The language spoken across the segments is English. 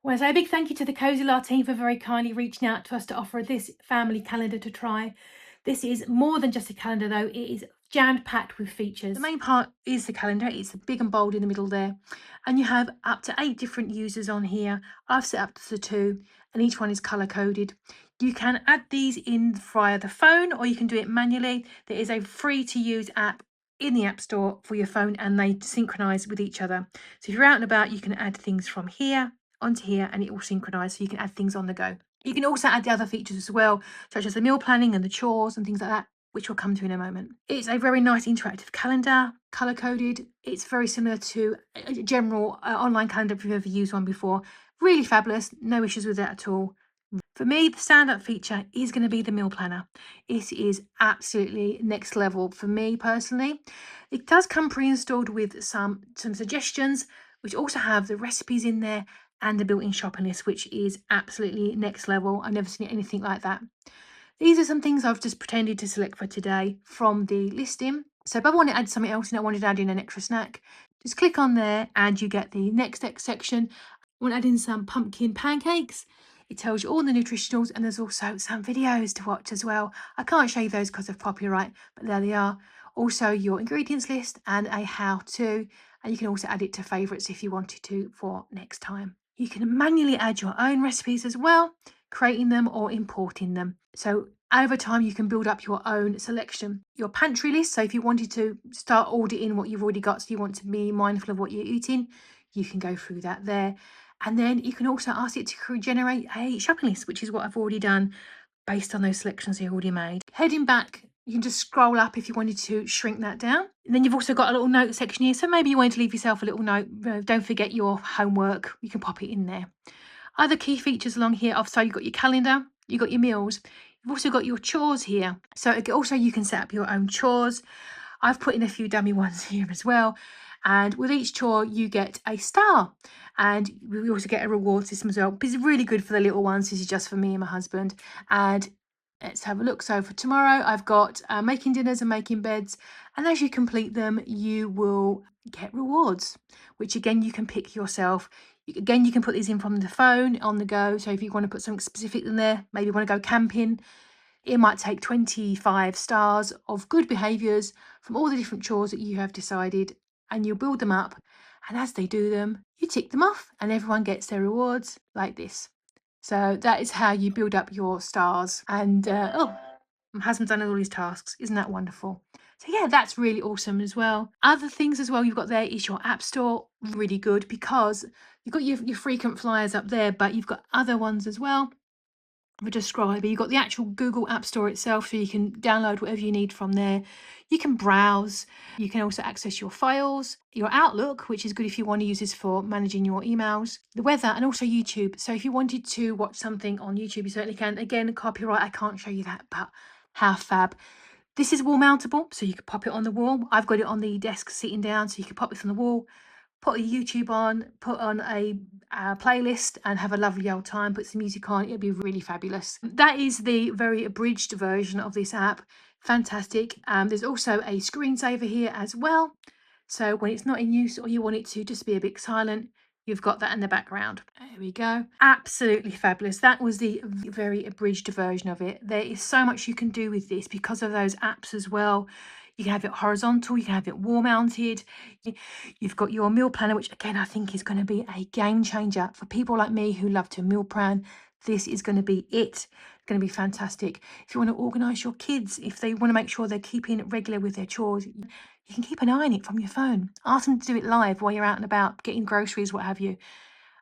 Well, so a big thank you to the Cozyla team for very kindly reaching out to us to offer this family calendar to try. This is more than just a calendar though, it is jammed packed with features. The main part is the calendar, it's big and bold in the middle there. And you have up to 8 different users on here. I've set up to 2 and each one is colour coded. You can add these in via the phone or you can do it manually. There is a free to use app in the App Store for your phone and they synchronise with each other. So if you're out and about, you can add things from here onto here and it will synchronize so you can add things on the go. You can also add the other features as well, such as the meal planning and the chores and things like that, which we'll come to in a moment. It's a very nice interactive calendar, color coded. It's very similar to a general online calendar if you've ever used one before. Really fabulous, no issues with it at all. For me, the standout feature is going to be the meal planner. It is absolutely next level for me personally. It does come pre-installed with some suggestions, which also have the recipes in there and the built-in shopping list, which is absolutely next level. I've never seen anything like that. These are some things I've just pretended to select for today from the listing. So if I want to add something else and I wanted to add in an extra snack, just click on there and you get the next section. I want to add in some pumpkin pancakes. It tells you all the nutritionals and there's also some videos to watch as well. I can't show you those because of copyright, but there they are. Also your ingredients list and a how-to, and you can also add it to favourites if you wanted to for next time. You can manually add your own recipes as well, creating them or importing them. So over time you can build up your own selection. Your pantry list, so if you wanted to start auditing what you've already got, so you want to be mindful of what you're eating, you can go through that there. And then you can also ask it to generate a shopping list, which is what I've already done based on those selections you already made. Heading back, you can just scroll up if you wanted to shrink that down. And then you've also got a little note section here. So maybe you want to leave yourself a little note. Don't forget your homework. You can pop it in there. Other key features along here, so you've got your calendar, you've got your meals. You've also got your chores here. So also you can set up your own chores. I've put in a few dummy ones here as well. And with each chore, you get a star. And we also get a reward system as well. This is really good for the little ones. This is just for me and my husband. And let's have a look. So for tomorrow, I've got making dinners and making beds. And as you complete them, you will get rewards, which again, you can pick yourself. Again, you can put these in from the phone on the go. So if you want to put something specific in there, maybe you want to go camping, it might take 25 stars of good behaviours from all the different chores that you have decided, and you'll build them up. And as they do them, you tick them off and everyone gets their rewards like this. So that is how you build up your stars. And oh, my husband's done all his tasks. Isn't that wonderful? So yeah, that's really awesome as well. Other things as well you've got there is your app store. Really good because you've got your frequent flyers up there, but you've got other ones as well. If I just scroll over, you've got the actual Google App Store itself, so you can download whatever you need from there. You can browse. You can also access your files, your Outlook, which is good if you want to use this for managing your emails, the weather, and also YouTube. So if you wanted to watch something on YouTube, you certainly can. Again, copyright, I can't show you that, but how fab. This is wall mountable, so you can pop it on the wall. I've got it on the desk sitting down, so you can pop this on the wall, put a YouTube on, put on a playlist and have a lovely old time, put some music on. It'll be really fabulous. That is the very abridged version of this app. Fantastic. There's also a screensaver here as well. So when it's not in use or you want it to just be a bit silent, you've got that in the background. There we go. Absolutely fabulous. That was the very abridged version of it. There is so much you can do with this because of those apps as well. You can have it horizontal, you can have it wall mounted. You've got your meal planner, which again, I think is going to be a game changer for people like me who love to meal plan. This is going to be it. It's going to be fantastic. If you want to organise your kids, if they want to make sure they're keeping regular with their chores, you can keep an eye on it from your phone. Ask them to do it live while you're out and about, getting groceries, what have you,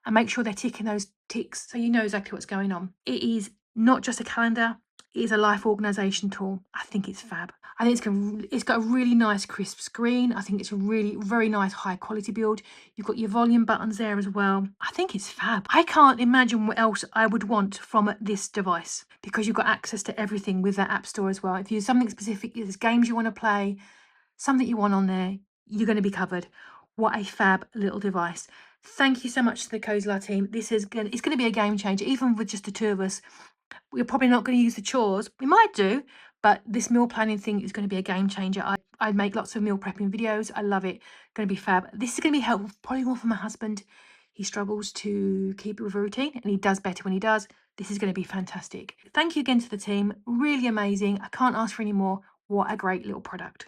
and make sure they're ticking those ticks so you know exactly what's going on. It is not just a calendar, it is a life organisation tool. I think it's fab. I think it's got a really nice crisp screen. I think it's a really very nice high quality build. You've got your volume buttons there as well. I think it's fab. I can't imagine what else I would want from this device because you've got access to everything with that app store as well. If there's something specific, there's games you want to play, something you want on there, you're going to be covered. What a fab little device. Thank you so much to the Cozyla team. It's going to be a game changer, even with just the two of us. We're probably not going to use the chores. We might do, but this meal planning thing is going to be a game changer. I make lots of meal prepping videos. I love it. Going to be fab. This is going to be helpful, probably more for my husband. he struggles to keep with a routine, and he does better when he does. This is going to be fantastic. Thank you again to the team. Really amazing. I can't ask for any more. What a great little product.